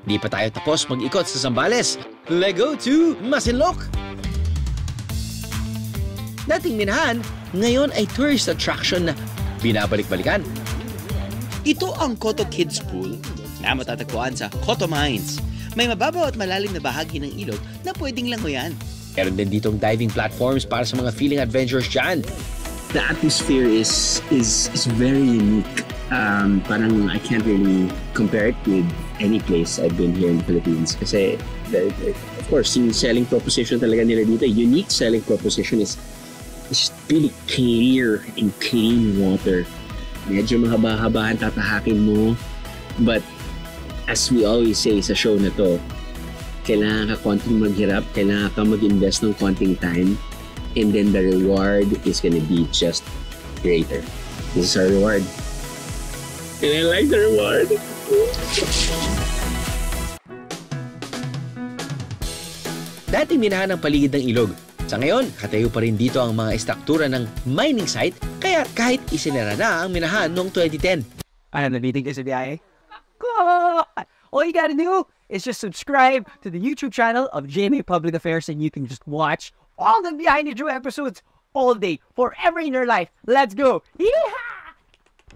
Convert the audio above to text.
Di pa tayo tapos mag-ikot sa Zambales. Let's go to Masinloc! Dating minahan, ngayon ay tourist attraction na binabalik-balikan. Ito ang Coto Kids Pool na matatagpuan sa Coto Mines. May mababaw at malalim na bahagi ng ilog na pwedeng langoyan. Meron din ditong diving platforms para sa mga feeling adventures dyan. The atmosphere is very unique. Parang I can't really compare it with any place I've been here in the Philippines. Kasi, of course, yung selling proposition talaga nila dito, unique selling proposition is really clear and clean water. Medyo mahaba-habahan tatahakin mo. But, as we always say sa show na to, kailangan ka konting maghirap, kailangan ka mag-invest ng konting time, and then the reward is gonna be just greater. This is our reward. And I like the reward. Dating minahan ang paligid ng ilog. Sa ngayon, katayo pa rin dito ang mga estruktura ng mining site, kaya kahit isinara na ang minahan noong 2010. Ano, nabiting ka sa biyahe? God! All you gotta do is just subscribe to the YouTube channel of GMA Public Affairs and you can just watch all the Behind the Drew episodes all day, forever in your life. Let's go! Yeehaw!